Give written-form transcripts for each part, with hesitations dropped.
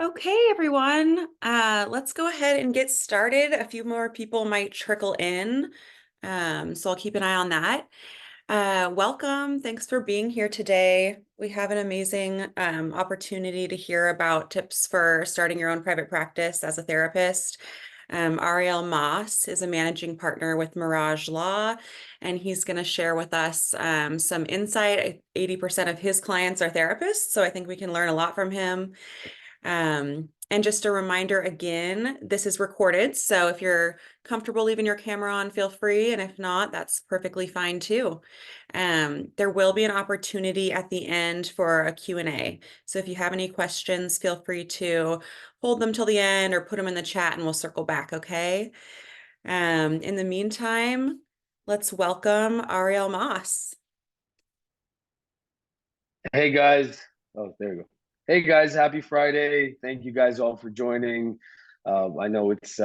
Okay, everyone, let's go ahead and get started. A few more people might trickle in, so I'll keep an eye on that. Welcome. Thanks for being here today. We have an amazing opportunity to hear about tips for starting your own private practice as a therapist. Ariel Moss is a managing partner with Mirage Law, and he's going to share with us some insight. 80% of his clients are therapists, so I think we can learn a lot from him. And just a reminder again, this is recorded. So if you're comfortable leaving your camera on, feel free. And if not, that's perfectly fine too. There will be an opportunity at the end for a Q&A. So if you have any questions, feel free to hold them till the end or put them in the chat and we'll circle back, okay? In the meantime, let's welcome Ariel Moss. Hey guys. Oh, there you go. Hey guys, happy Friday. Thank you guys all for joining. I know it's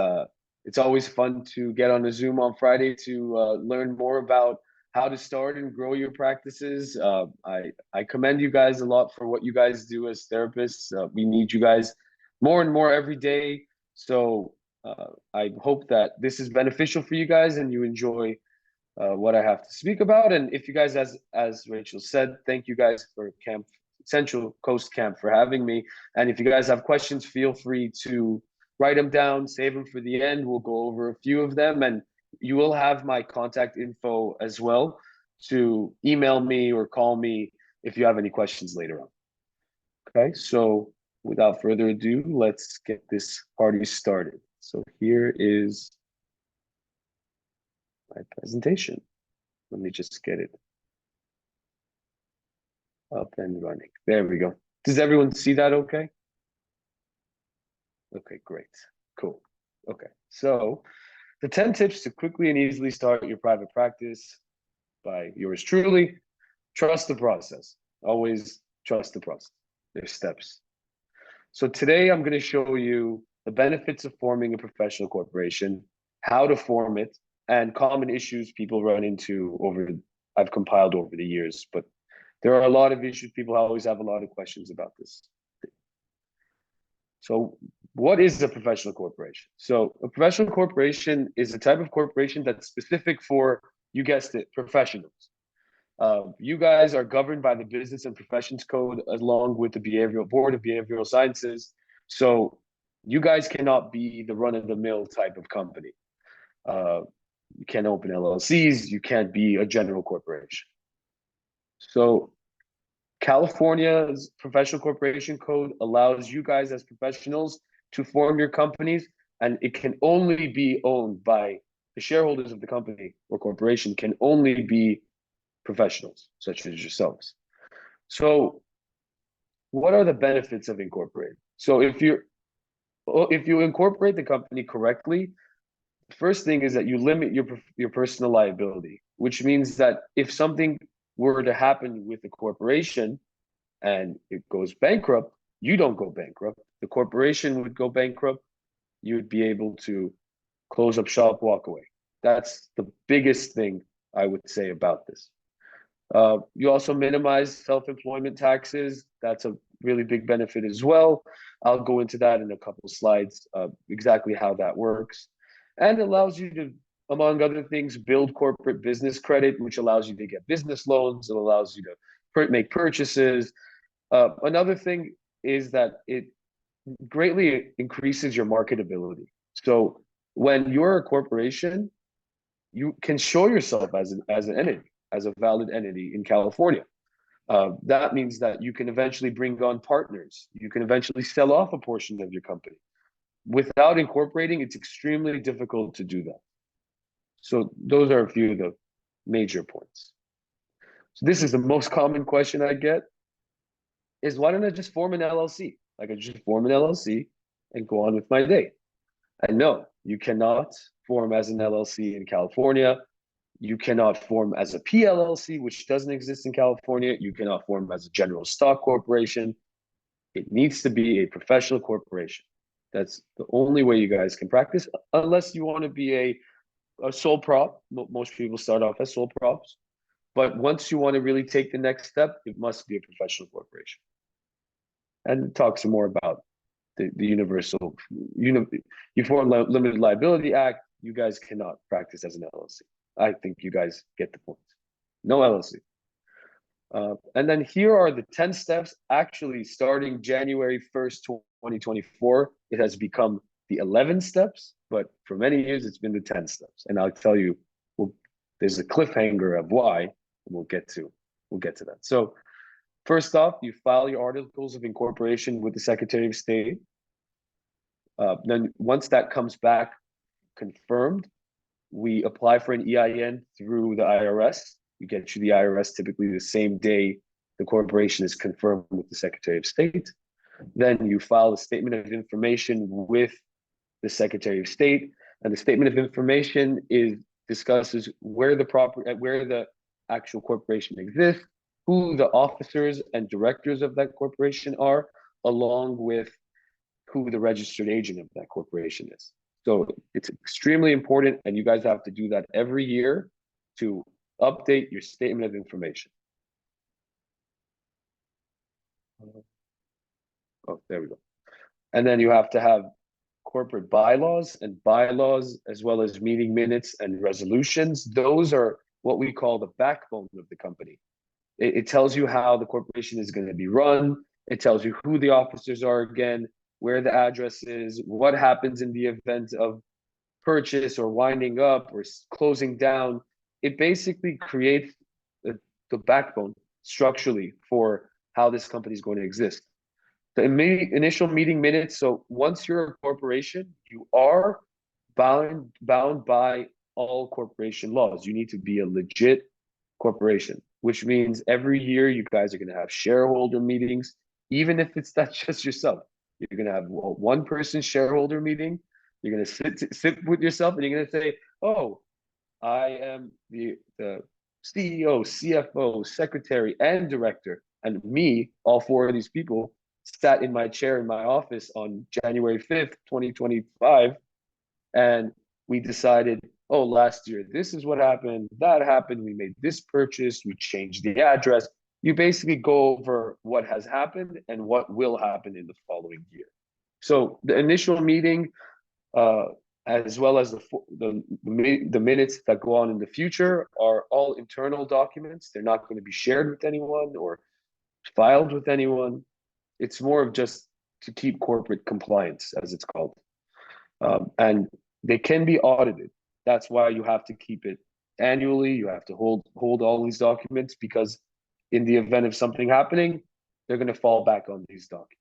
always fun to get on a Zoom on Friday to learn more about how to start and grow your practices. I commend you guys a lot for what you guys do as therapists. We need you guys more and more every day. So I hope that this is beneficial for you guys and you enjoy what I have to speak about. And if you guys, as Rachel said, thank you guys for Camp Central Coast Camp for having me. And if you guys have questions, feel free to write them down, save them for the end. We'll go over a few of them, and you will have my contact info as well to email me or call me if you have any questions later on. Okay, so without further ado, let's get this party started. So here is my presentation. Let me just get it up and running. There we go. Does everyone see that okay? Okay, great. Cool. Okay, so the 10 tips to quickly and easily start your private practice by yours truly. Trust the process. Always trust the process. There's steps. So today I'm going to show you the benefits of forming a professional corporation, how to form it, and common issues people run into I've compiled over the years, but there are a lot of issues. People always have a lot of questions about this. So what is a professional corporation? So a professional corporation is a type of corporation that's specific for, you guessed it, professionals. You guys are governed by the Business and Professions Code along with the Board of Behavioral Sciences. So you guys cannot be the run-of-the-mill type of company. You can't open LLCs. You can't be a general corporation. So California's professional corporation code allows you guys as professionals to form your companies, and it can only be owned by the shareholders of the company or corporation can only be professionals such as yourselves. So what are the benefits of incorporating? So if you incorporate the company correctly, the first thing is that you limit your personal liability, which means that if something were to happen with the corporation and it goes bankrupt, you don't go bankrupt. The corporation would go bankrupt. You would be able to close up shop, walk away. That's the biggest thing I would say about this. You also minimize self-employment taxes. That's a really big benefit as well. I'll go into that in a couple of slides, exactly how that works. And it allows you to, among other things, build corporate business credit, which allows you to get business loans. It allows you to make purchases. Another thing is that it greatly increases your marketability. So when you're a corporation, you can show yourself as an entity, as a valid entity in California. That means that you can eventually bring on partners. You can eventually sell off a portion of your company. Without incorporating, it's extremely difficult to do that. So those are a few of the major points. So this is the most common question I get is why don't I just form an LLC? Like I just form an LLC and go on with my day. And no, you cannot form as an LLC in California. You cannot form as a PLLC, which doesn't exist in California. You cannot form as a general stock corporation. It needs to be a professional corporation. That's the only way you guys can practice, unless you want to be a sole prop. Most people start off as sole props. But once you want to really take the next step, it must be a professional corporation. And talk some more about the universal, Uniform Limited Liability Act, you guys cannot practice as an LLC. I think you guys get the point. No LLC. And then here are the 10 steps. Actually, starting January 1st, 2024, it has become the 11 steps, but for many years it's been the 10 steps. And I'll tell you, there's a cliffhanger of why, and we'll get to that. So first off, you file your articles of incorporation with the Secretary of State. Then once that comes back confirmed, we apply for an EIN through the IRS. We get you the IRS typically the same day the corporation is confirmed with the Secretary of State. Then you file a statement of information with the Secretary of State, and the statement of information discusses where the actual corporation exists, who the officers and directors of that corporation are, along with who the registered agent of that corporation is. So it's extremely important, and you guys have to do that every year to update your statement of information. Oh, there we go. And then you have to have corporate bylaws, as well as meeting minutes and resolutions. Those are what we call the backbone of the company. It tells you how the corporation is going to be run. It tells you who the officers are again, where the address is, what happens in the event of purchase or winding up or closing down. It basically creates the backbone structurally for how this company is going to exist. The initial meeting minutes. So once you're a corporation, you are bound by all corporation laws. You need to be a legit corporation, which means every year you guys are going to have shareholder meetings, even if it's not just yourself. You're going to have one person shareholder meeting. You're going to sit with yourself and you're going to say, oh, I am the CEO, CFO, secretary, and director. And me, all four of these people, sat in my chair in my office on January 5th, 2025. And we decided, oh, last year, this is what happened, that happened, we made this purchase, we changed the address. You basically go over what has happened and what will happen in the following year. So the initial meeting, as well as the minutes that go on in the future, are all internal documents. They're not going to be shared with anyone or filed with anyone. It's more of just to keep corporate compliance, as it's called. And they can be audited. That's why you have to keep it annually. You have to hold all these documents, because in the event of something happening, they're going to fall back on these documents.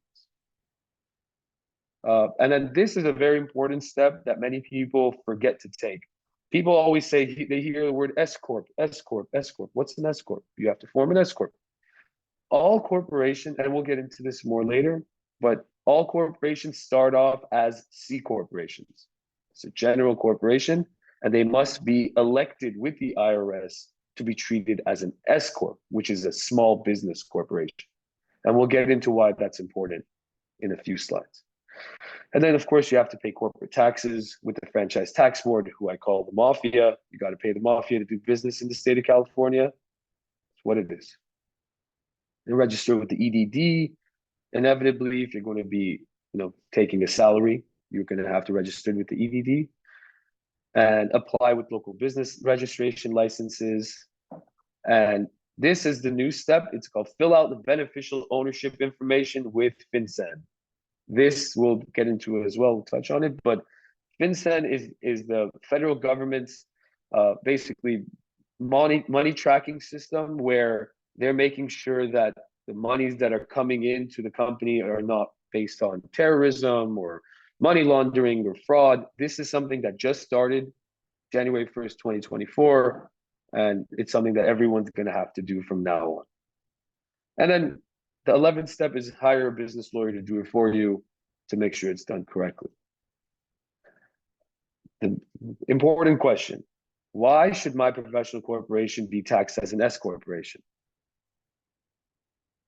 And then this is a very important step that many people forget to take. People always say, they hear the word S Corp, S Corp, S Corp. What's an S Corp? You have to form an S Corp. All corporations, and we'll get into this more later, but all corporations start off as C corporations. It's a general corporation, and they must be elected with the IRS to be treated as an S Corp, which is a small business corporation. And we'll get into why that's important in a few slides. And then, of course, you have to pay corporate taxes with the Franchise Tax Board, who I call the mafia. You got to pay the mafia to do business in the state of California. That's what it is. And register with the EDD. Inevitably, if you're going to be, taking a salary, you're going to have to register with the EDD and apply with local business registration licenses. And this is the new step. It's called fill out the beneficial ownership information with FinCEN. This we'll get into it as well. We'll touch on it, but FinCEN is the federal government's basically money tracking system, where they're making sure that the monies that are coming into the company are not based on terrorism or money laundering or fraud. This is something that just started January 1st, 2024, and it's something that everyone's going to have to do from now on. And then the 11th step is hire a business lawyer to do it for you to make sure it's done correctly. The important question: why should my professional corporation be taxed as an S corporation?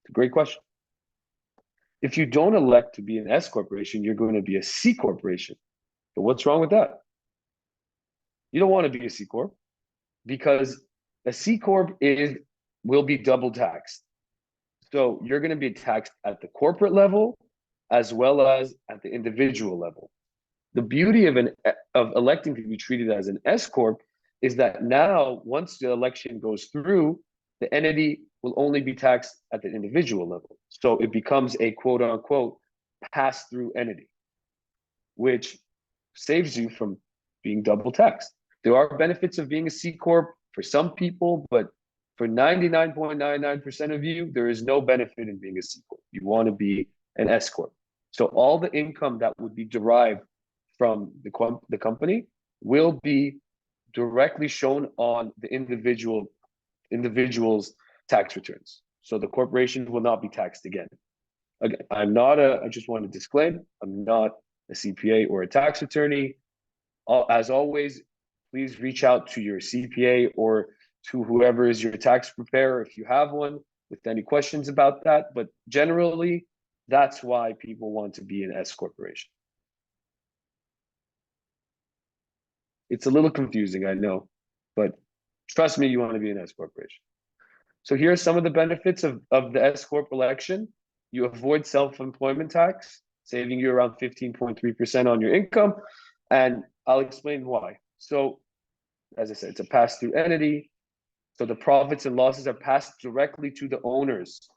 It's a great question. If you don't elect to be an S corporation, you're going to be a C corporation. But what's wrong with that? You don't want to be a C corp, because a C corp will be double taxed. So you're going to be taxed at the corporate level as well as at the individual level. The beauty of electing to be treated as an S corp is that now, once the election goes through, the entity will only be taxed at the individual level. So it becomes a quote unquote pass through entity, which saves you from being double taxed. There are benefits of being a C corp for some people, but for 99.99% of you, there is no benefit in being a C corp. You want to be an S corp. So all the income that would be derived from the company will be directly shown on the individual's tax returns. So the corporation will not be taxed again. Again, I just want to disclaim, I'm not a CPA or a tax attorney. As always, please reach out to your CPA or to whoever is your tax preparer if you have one with any questions about that. But generally, that's why people want to be an S corporation. It's a little confusing, I know, but trust me, you want to be an S corporation. So here are some of the benefits of the S corp election. You avoid self-employment tax, saving you around 15.3% on your income, and I'll explain why. So, as I said, it's a pass-through entity. So the profits and losses are passed directly to the owners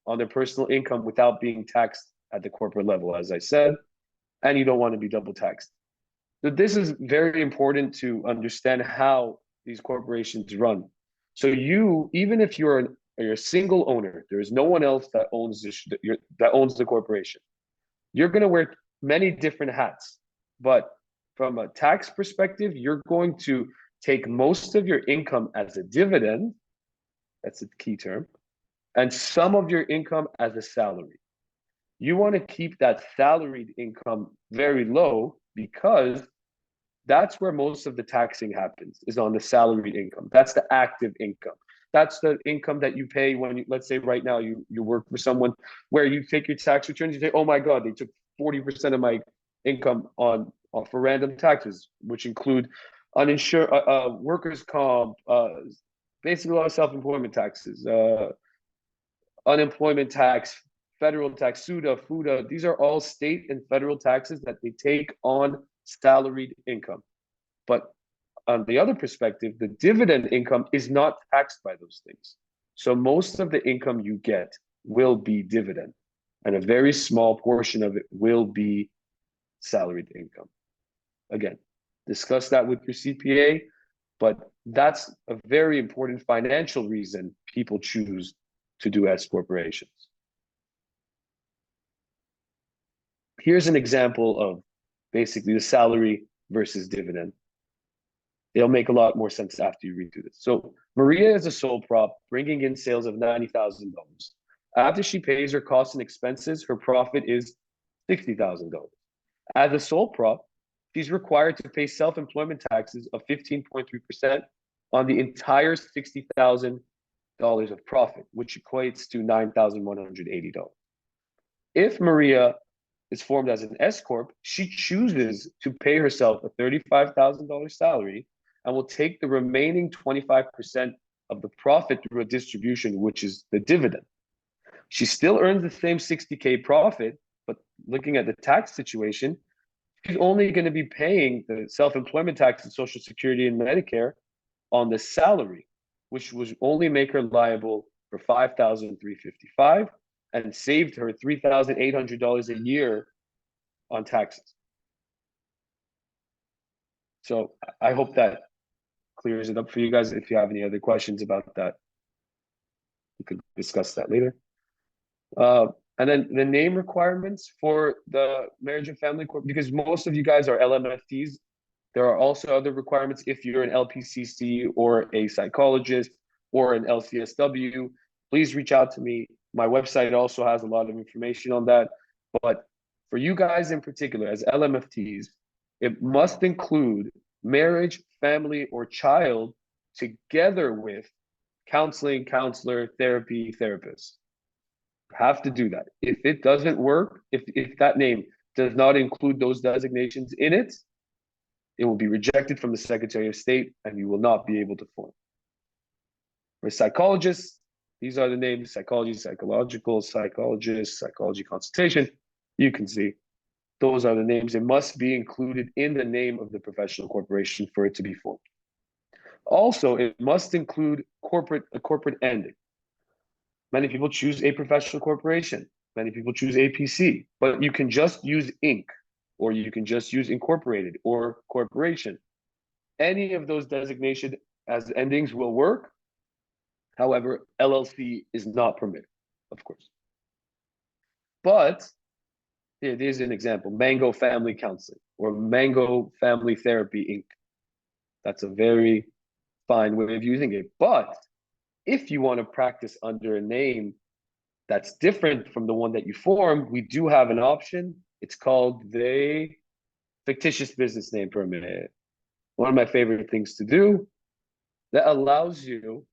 on their personal income without being taxed at the corporate level, as I said, and you don't want to be double taxed. So this is very important to understand how these corporations run. So you, even if you're a single owner, there is no one else that owns the corporation. You're going to wear many different hats, but from a tax perspective, you're going to take most of your income as a dividend. That's a key term, and some of your income as a salary. You want to keep that salaried income very low because that's where most of the taxing happens, is on the salaried income. That's the active income. That's the income that you pay when you, let's say right now you work for someone where you take your tax returns, you say, oh my God, they took 40% of my income on for random taxes, which include uninsured workers' comp, basically a lot of self-employment taxes, unemployment tax, federal tax, SUDA, FUDA. These are all state and federal taxes that they take on salaried income. But on the other perspective, the dividend income is not taxed by those things. So most of the income you get will be dividend, and a very small portion of it will be salaried income. Again, discuss that with your CPA, but that's a very important financial reason people choose to do S corporations. Here's an example of basically the salary versus dividend. It'll make a lot more sense after you read through this. So Maria is a sole prop, bringing in sales of $90,000. After she pays her costs and expenses, her profit is $60,000. As a sole prop, she's required to pay self-employment taxes of 15.3% on the entire $60,000 of profit, which equates to $9,180. If Maria is formed as an S corp, she chooses to pay herself a $35,000 salary and will take the remaining 25% of the profit through a distribution, which is the dividend. She still earns the same 60K profit, but looking at the tax situation, she's only going to be paying the self-employment tax and Social Security and Medicare on the salary, which would only make her liable for $5,355 and saved her $3,800 a year on taxes. So I hope that clears it up for you guys. If you have any other questions about that, we could discuss that later. And then the name requirements for the marriage and family court, because most of you guys are LMFTs, there are also other requirements if you're an LPCC or a psychologist or an LCSW. Please reach out to me. My website also has a lot of information on that. But for you guys in particular, as LMFTs, it must include marriage, family, or child together with counseling, counselor, therapy, therapist. Have to do that. If it doesn't work, if that name does not include those designations in it, it will be rejected from the Secretary of State and you will not be able to form. For psychologists, these are the names: psychology, psychological, psychologist, psychology consultation. You can see those are the names. It must be included in the name of the professional corporation for it to be formed. Also, it must include a corporate ending. Many people choose a professional corporation. Many people choose APC, but you can just use Inc. or you can just use incorporated or corporation. Any of those designations as endings will work. However, LLC is not permitted, of course. But here's an example: Mango Family Counseling or Mango Family Therapy Inc. That's a very fine way of using it. But if you want to practice under a name that's different from the one that you formed, we do have an option. It's called the fictitious business name permit. One of my favorite things to do that allows you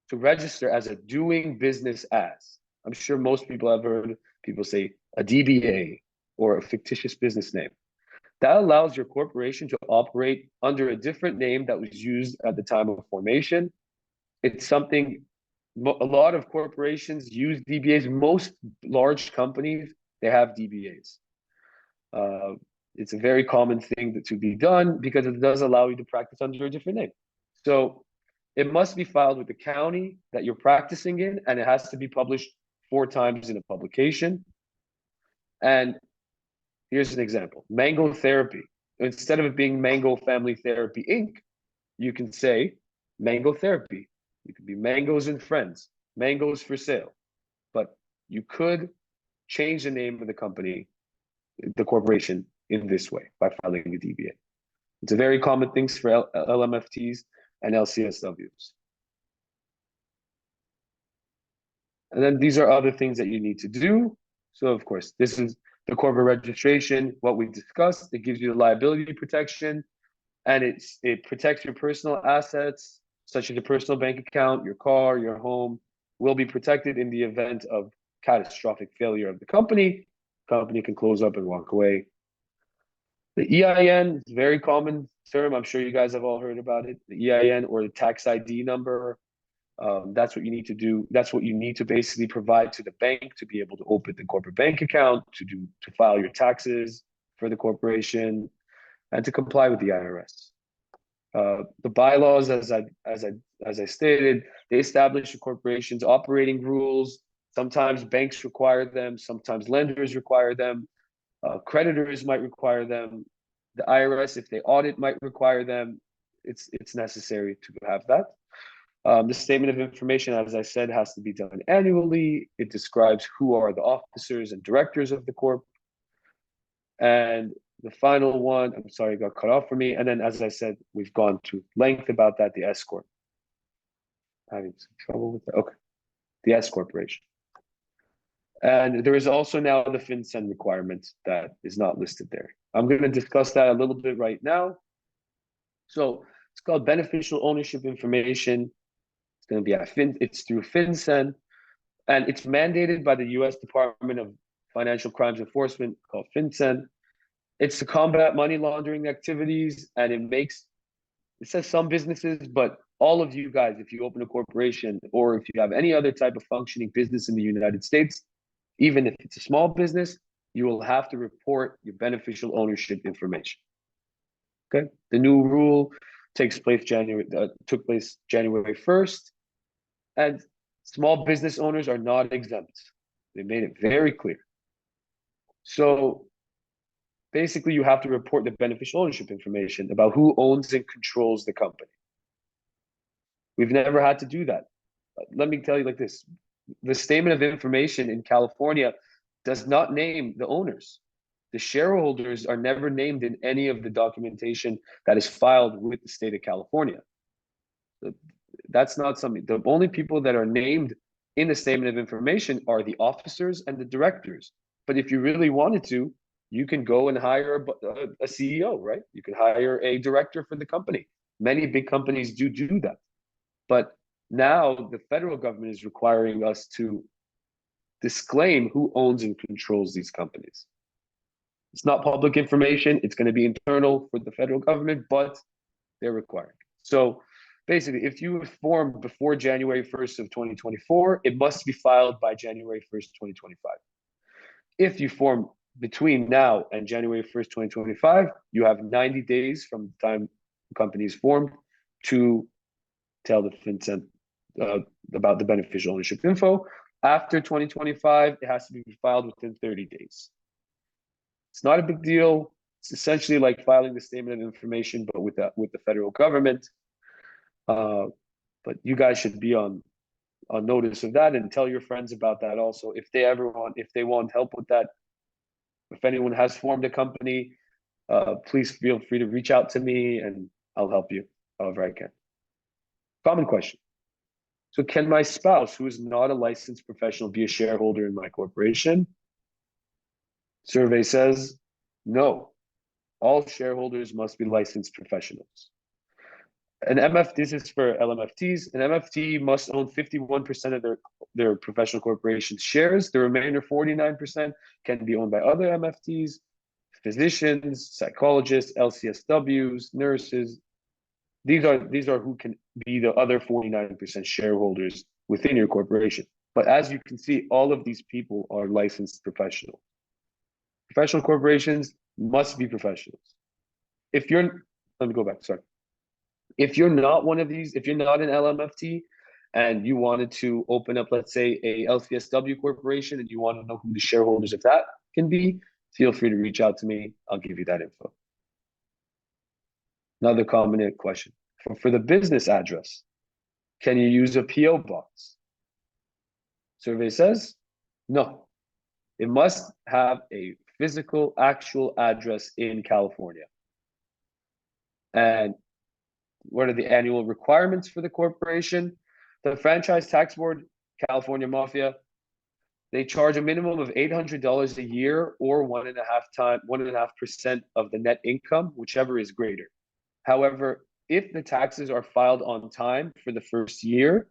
to register as a doing business as. I'm sure most people have heard people say a DBA or a fictitious business name. That allows your corporation to operate under a different name that was used at the time of formation. It's something a lot of corporations use DBAs. Most large companies, they have DBAs. It's a very common thing to be done because it does allow you to practice under a different name. So it must be filed with the county that you're practicing in, and it has to be published 4 times in a publication. And here's an example: Mango Therapy. Instead of it being Mango Family Therapy Inc., you can say Mango Therapy. You could be Mangoes and Friends, Mangoes for Sale. But you could change the name of the company, the corporation, in this way by filing a DBA. It's a very common thing for LMFTs and LCSWs. And then these are other things that you need to do. So of course, this is the corporate registration, what we discussed. It gives you the liability protection, and it protects your personal assets, such as your personal bank account, your car, your home, will be protected in the event of catastrophic failure of the company. Company can close up and walk away. The EIN is a very common term. I'm sure you guys have all heard about it. The EIN, or the tax ID number. That's what you need to do. That's what you need to basically provide to the bank to be able to open the corporate bank account, to file your taxes for the corporation, and to comply with the IRS. The bylaws, as I stated, they establish the corporation's operating rules. Sometimes banks require them. Sometimes lenders require them. Creditors might require them. The IRS, if they audit, might require them. It's necessary to have that. The statement of information, as I said, has to be done annually. It describes who are the officers and directors of the corp. And the final one, I'm sorry, it got cut off for me. And then, as I said, we've gone to length about that, the S corp. Having some trouble with that. Okay, the S corporation. And there is also now the FinCEN requirement that is not listed there. I'm going to discuss that a little bit right now. So it's called beneficial ownership information. It's going to be it's through FinCEN, and it's mandated by the U.S. Department of Financial Crimes Enforcement, called FinCEN. It's to combat money laundering activities, and it says some businesses, but all of you guys, if you open a corporation or if you have any other type of functioning business in the United States, even if it's a small business, you will have to report your beneficial ownership information. Okay, the new rule took place January 1st, and small business owners are not exempt. They made it very clear. So basically, you have to report the beneficial ownership information about who owns and controls the company. We've never had to do that. Let me tell you like this: the statement of information in California does not name the owners. The shareholders are never named in any of the documentation that is filed with the state of California. That's not something. The only people that are named in the statement of information are the officers and the directors. But if you really wanted to, you can go and hire a CEO, right? You can hire a director for the company. Many big companies do that. But now the federal government is requiring us to disclaim who owns and controls these companies. It's not public information. It's going to be internal for the federal government, but they're required. So basically, if you were formed before January 1st of 2024, it must be filed by January 1st, 2025. If you form between now and January 1st, 2025, you have 90 days from the time the company is formed to tell the FinCEN uh, about the beneficial ownership info. After 2025, it has to be filed within 30 days. It's not a big deal. It's essentially like filing the statement of information, but with the federal government. But you guys should be on notice of that and tell your friends about that also. If they want help with that, if anyone has formed a company, please feel free to reach out to me and I'll help you however I can. Common question. So can my spouse, who is not a licensed professional, be a shareholder in my corporation? Survey says no. All shareholders must be licensed professionals. This is for LMFTs. An MFT must own 51% of their professional corporation's shares. The remainder 49% can be owned by other MFTs, physicians, psychologists, LCSWs, nurses. These are who can be the other 49% shareholders within your corporation. But as you can see, all of these people are licensed professionals. Professional corporations must be professionals. Let me go back, sorry. If you're not one of these, if you're not an LMFT and you wanted to open up, let's say, a LCSW corporation and you want to know who the shareholders of that can be, feel free to reach out to me. I'll give you that info. Another common question. For the business address, can you use a PO box? Survey says no. It must have a physical, actual address in California. And what are the annual requirements for the corporation? The Franchise Tax Board, California Mafia, they charge a minimum of $800 a year or 1.5% of the net income, whichever is greater. However, if the taxes are filed on time for the first year,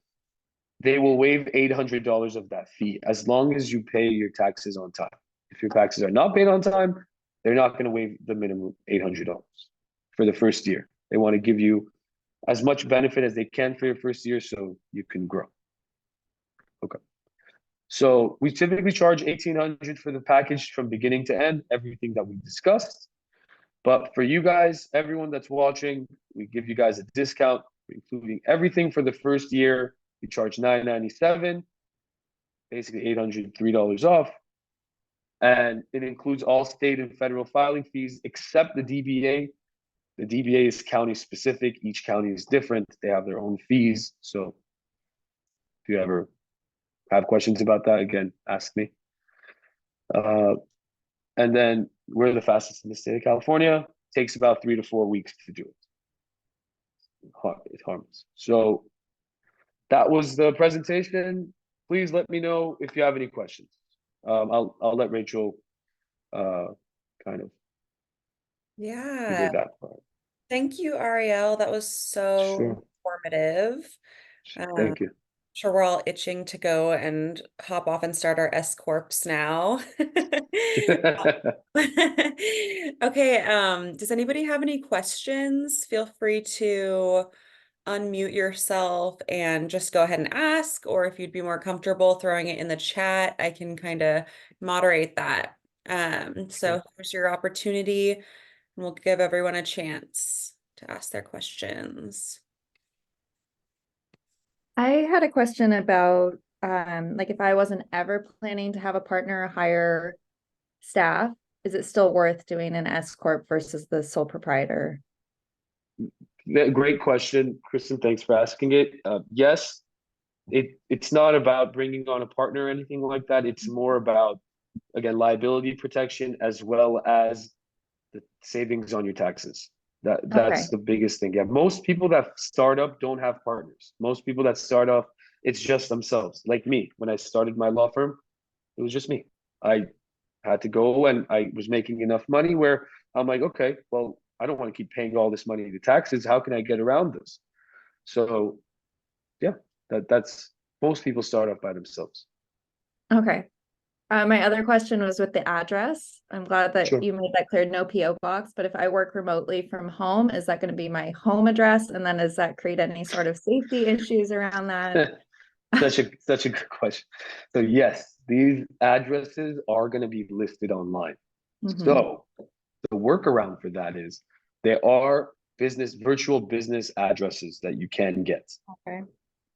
they will waive $800 of that fee as long as you pay your taxes on time. If your taxes are not paid on time, they're not going to waive the minimum $800 for the first year. They want to give you as much benefit as they can for your first year so you can grow. Okay. So we typically charge $1,800 for the package from beginning to end, everything that we discussed. But for you guys, everyone that's watching, we give you guys a discount, including everything for the first year. We charge $997, basically $803 off. And it includes all state and federal filing fees except the DBA. The DBA is county specific. Each county is different. They have their own fees. So if you ever have questions about that, again, ask me. And then we're the fastest in the state of California. Takes about 3 to 4 weeks to do it. It's harmless. So that was the presentation. Please let me know if you have any questions. I'll let Rachel kind of figure Yeah. that part. Thank you, Ariel. That was so Sure. informative. Thank you. Sure we're all itching to go and hop off and start our S Corps now. Okay, does anybody have any questions? Feel free to unmute yourself and just go ahead and ask, or if you'd be more comfortable throwing it in the chat, I can kind of moderate that. So here's your opportunity, and we'll give everyone a chance to ask their questions. I had a question about like if I wasn't ever planning to have a partner or hire staff, is it still worth doing an S Corp versus the sole proprietor? Great question, Kristen. Thanks for asking it. Yes, it's not about bringing on a partner or anything like that. It's more about, again, liability protection as well as the savings on your taxes. That's Okay. the biggest thing. Yeah, most people that start up don't have partners. Most people that start off, it's just themselves. Like me, when I started my law firm, it was just me. I had to go and I was making enough money where I'm like, okay, well, I don't want to keep paying all this money to taxes. How can I get around this? So yeah, that's most people start off by themselves. Okay. My other question was with the address. I'm glad that Sure. you made that clear, no PO box, but if I work remotely from home, is that going to be my home address? And then does that create any sort of safety issues around that? Such a good question. So yes, these addresses are going to be listed online. Mhm. So the workaround for that is there are virtual business addresses that you can get. Okay.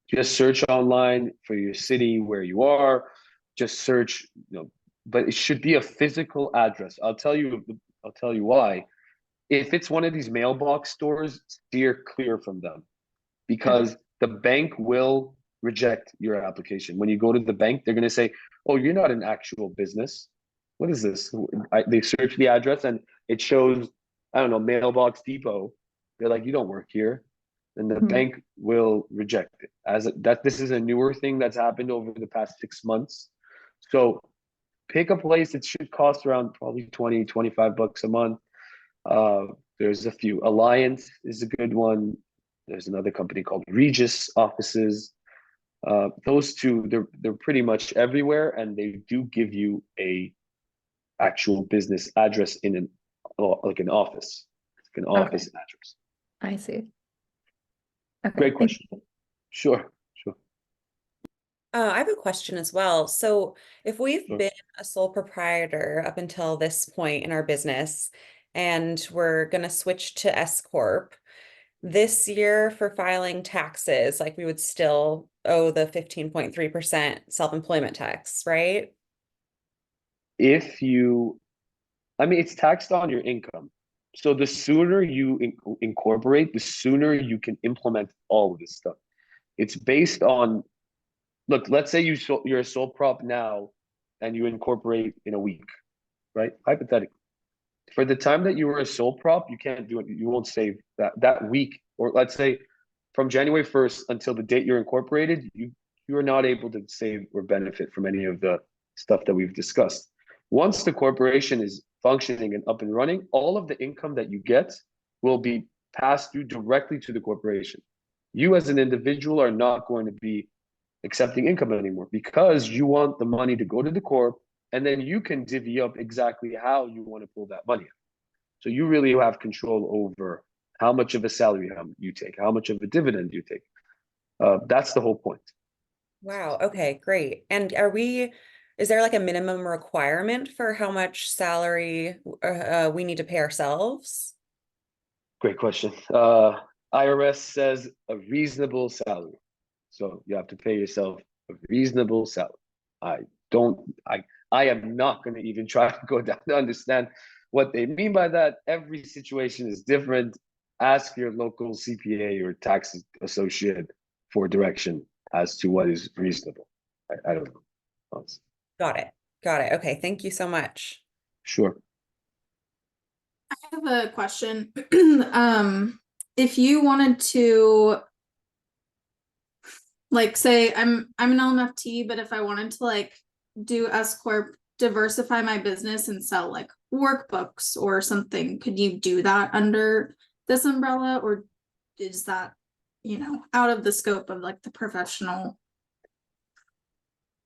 Just search online for your city where you are. Just search, but it should be a physical address. I'll tell you why. If it's one of these mailbox stores, steer clear from them Okay. because the bank will reject your application. When you go to the bank, they're going to say, "Oh, you're not an actual business. What is this?" They search the address and it shows, I don't know, Mailbox Depot. They're like, "You don't work here," and the Mhm. bank will reject it. That this is a newer thing that's happened over the past 6 months. So pick a place that should cost around probably 20, $25 a month. Uh, there's a few. Alliance is a good one. There's another company called Regis offices. Those two, they're pretty much everywhere, and they do give you a actual business address in like an office, like an Okay. office address. I see. Okay. Great Thank question. you. Sure, sure, I have a question as well. So, if we've sure. been a sole proprietor up until this point in our business and we're going to switch to S Corp this year for filing taxes, like we would still owe the 15.3% self-employment tax, right? If you, I mean, it's taxed on your income. So the sooner you incorporate, the sooner you can implement all of this stuff. It's based on, look, let's say you're a sole prop now and you incorporate in a week, right? Hypothetically. For the time that you were a sole prop, you can't do it. You won't save that week. Or let's say from January 1st until the date you're incorporated, you are not able to save or benefit from any of the stuff that we've discussed. Once the corporation is functioning and up and running, all of the income that you get will be passed through directly to the corporation. You as an individual are not going to be accepting income anymore because you want the money to go to the corp and then you can divvy up exactly how you want to pull that money out. So you really have control over how much of a salary you take, how much of a dividend you take. That's the whole point. Wow. Okay, great. And is there like a minimum requirement for how much salary we need to pay ourselves? Great question. IRS says a reasonable salary. So you have to pay yourself a reasonable salary. I don't, I am not going to even try to go down to understand what they mean by that. Every situation is different. Ask your local CPA or tax associate for direction as to what is reasonable. I don't know. Honestly. Got it. Got it. Okay, thank you so much. Sure. I have a question. If you wanted to, like, say I'm an LMFT, but if I wanted to like do S corp, diversify my business and sell like workbooks or something, could you do that under this umbrella, or is that, out of the scope of like the professional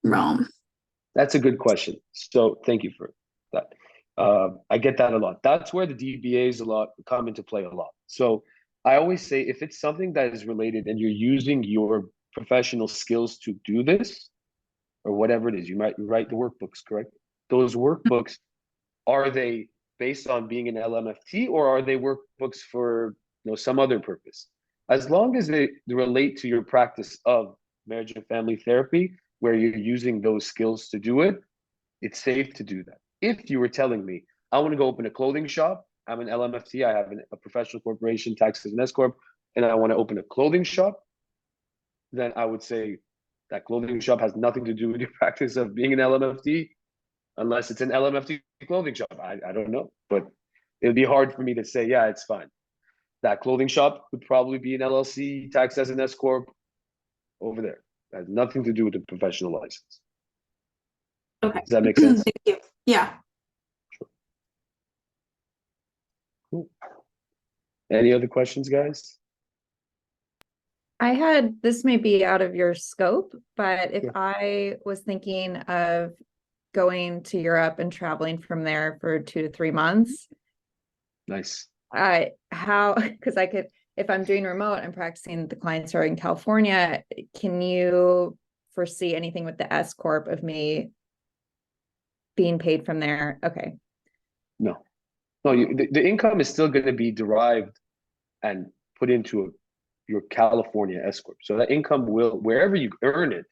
realm? That's a good question. So thank you for that. I get that a lot. That's where the DBAs come into play a lot. So I always say if it's something that is related and you're using your professional skills to do this, or whatever it is, you might write the workbooks, correct? Those workbooks, are they based on being an LMFT or are they workbooks for some other purpose? As long as they relate to your practice of marriage and family therapy, where you're using those skills to do it, it's safe to do that. If you were telling me, I want to go open a clothing shop, I'm an LMFT, I have a professional corporation, taxes and S Corp, and I want to open a clothing shop, then I would say that clothing shop has nothing to do with your practice of being an LMFT, unless it's an LMFT clothing shop. I don't know, but it'd be hard for me to say, yeah, it's fine. That clothing shop would probably be an LLC, taxed as an S Corp over there. That has nothing to do with the professional license. Okay. Does that make sense? Thank you. Yeah. Cool. Any other questions, guys? This may be out of your scope, but if Sure. I was thinking of going to Europe and traveling from there for 2 to 3 months, Nice. because if I'm doing remote, I'm practicing, the clients are in California. Can you foresee anything with the S Corp of me being paid from there? Okay. No, no, the income is still going to be derived and put into your California S corp. So that income will, wherever you earn it.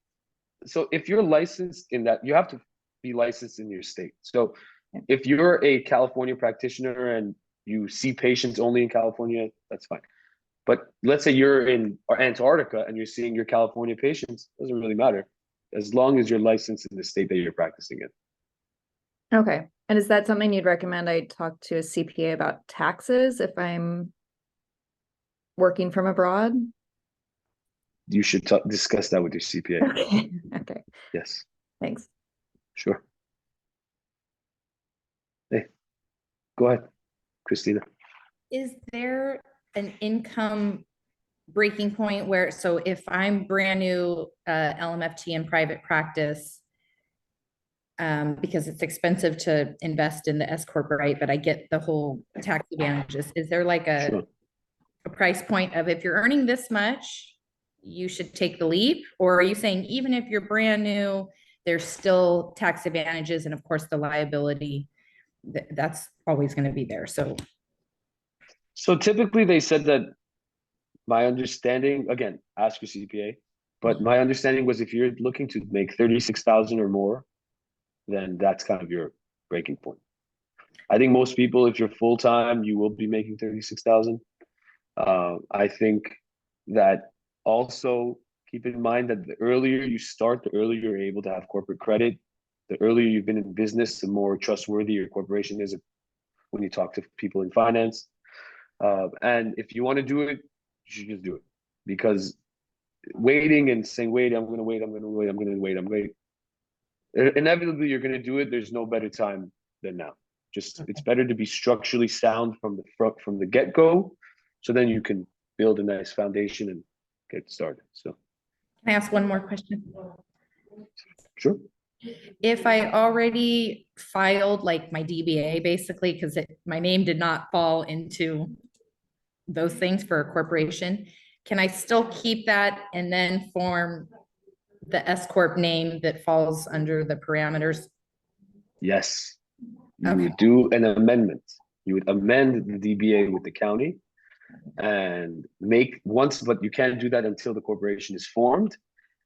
So if you're licensed in that, you have to be licensed in your state. So if you're a California practitioner and you see patients only in California, that's fine. But let's say you're in Antarctica and you're seeing your California patients, doesn't really matter, as long as you're licensed in the state that you're practicing in. Okay. And is that something you'd recommend I talk to a CPA about taxes if I'm working from abroad? You should discuss that with your CPA. Okay. Okay. Yes. Thanks. Sure. Hey, go ahead, Christina. Is there an income breaking point where, so if I'm brand new LMFT in private practice, because it's expensive to invest in the S corp, right? But I get the whole tax advantages. Is there like Sure. a price point of if you're earning this much, you should take the leap? Or are you saying even if you're brand new, there's still tax advantages and of course the liability that's always going to be there? So typically they said that, my understanding, again, ask your CPA, but my understanding was if you're looking to make 36,000 or more, then that's kind of your breaking point. I think most people, if you're full time, you will be making 36,000. I think that also keep in mind that the earlier you start, the earlier you're able to have corporate credit. The earlier you've been in business, the more trustworthy your corporation is when you talk to people in finance. And if you want to do it, you should just do it, because waiting and saying, wait, I'm going to wait, I'm going to wait, I'm going to wait, I'm waiting. Inevitably, you're going to do it. There's no better time than now. Just it's better to be structurally sound from the front, from the get-go, so then you can build a nice foundation and get started. So, can I ask one more question? sure. If I already filed like my DBA, basically, because my name did not fall into those things for a corporation, can I still keep that and then form the S corp name that falls under the parameters? Yes, you Okay. would do an amendment. You would amend the DBA with the county and make once, but you can't do that until the corporation is formed.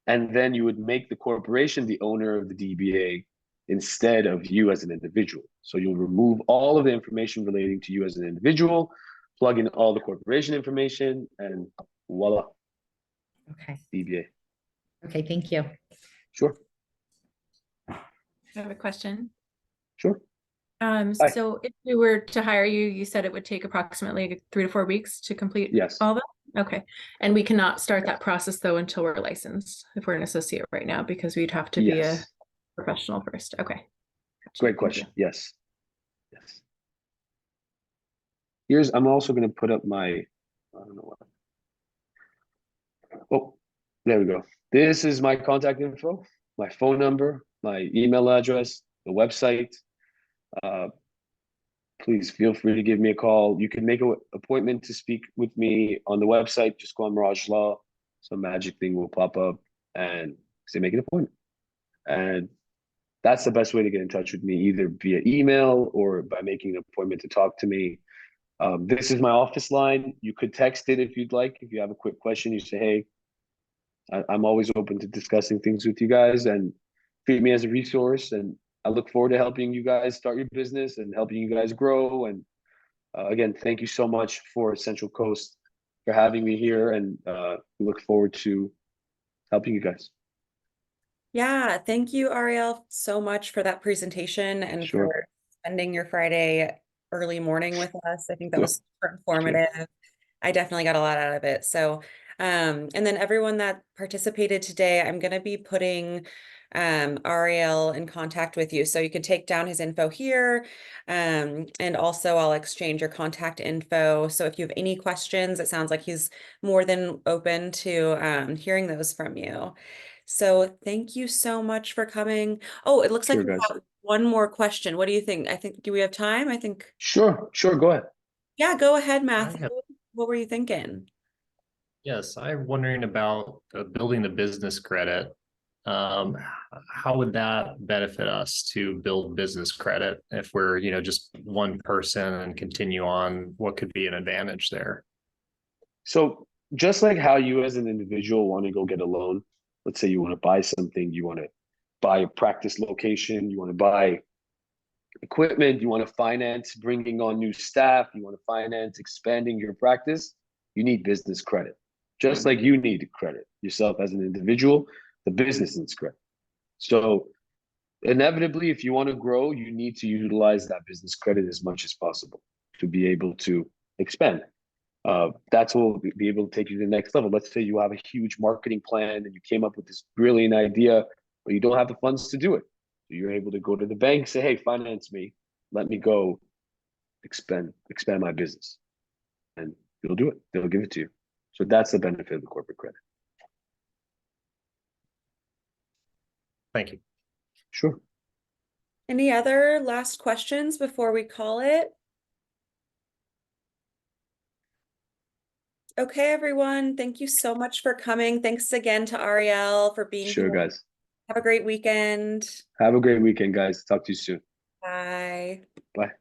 And then you would make the corporation the owner of the DBA instead of you as an individual. So you'll remove all of the information relating to you as an individual, plug in all the corporation information, and voila, Okay. DBA. Okay, thank you. Sure. I have a question. Sure. Hi. So if we were to hire you, you said it would take approximately 3 to 4 weeks to complete Yes. all that? Okay. And we cannot start that process though until we're licensed, if we're an associate right now, because we'd have to be a Yes. professional first. Okay. Gotcha. Great Thank question. you. Yes. Yes. I'm also going to put up my, I don't know what. Oh, there we go. This is my contact info, my phone number, my email address, the website. Please feel free to give me a call. You can make an appointment to speak with me on the website. Just go on Mirage Law. Some magic thing will pop up and say, make an appointment. And that's the best way to get in touch with me, either via email or by making an appointment to talk to me. This is my office line. You could text it if you'd like. If you have a quick question, you say, hey, I'm always open to discussing things with you guys, and treat me as a resource. And I look forward to helping you guys start your business and helping you guys grow. And again, thank you so much for Central Coast for having me here, and look forward to helping you guys. Yeah, thank you, Ariel, so much for that presentation and Sure. for spending your Friday early morning with us. I think that was super informative. I definitely got a lot out of it. So, and then everyone that participated today, I'm going to be putting Ariel in contact with you. So you can take down his info here. And also I'll exchange your contact info. So if you have any questions, it sounds like he's more than open to hearing those from you. So thank you so much for coming. Oh, it looks like Sure, we guys. have one more question. What do you think? Do we have time? I think. Sure, go ahead. Yeah, go ahead, Matthew. What were you thinking? Yes, I'm wondering about building the business credit. how would that benefit us to build business credit if we're, just one person and continue on? What could be an advantage there? So just like how you as an individual want to go get a loan, let's say you want to buy something, you want to buy a practice location, you want to buy equipment, you want to finance bringing on new staff, you want to finance expanding your practice, you need business credit. Just like you need credit yourself as an individual, the business needs credit. So inevitably, if you want to grow, you need to utilize that business credit as much as possible to be able to expand. That's what will be able to take you to the next level. Let's say you have a huge marketing plan and you came up with this brilliant idea, but you don't have the funds to do it. So you're able to go to the bank, say, hey, finance me, let me go expand my business. And you'll do it. They'll give it to you. So that's the benefit of the corporate credit. Thank you. Sure. Any other last questions before we call it? Okay, everyone. Thank you so much for coming. Thanks again to Ariel for being Sure, here. guys. Have a great weekend. Have a great weekend, guys. Talk to you soon. Bye. Bye.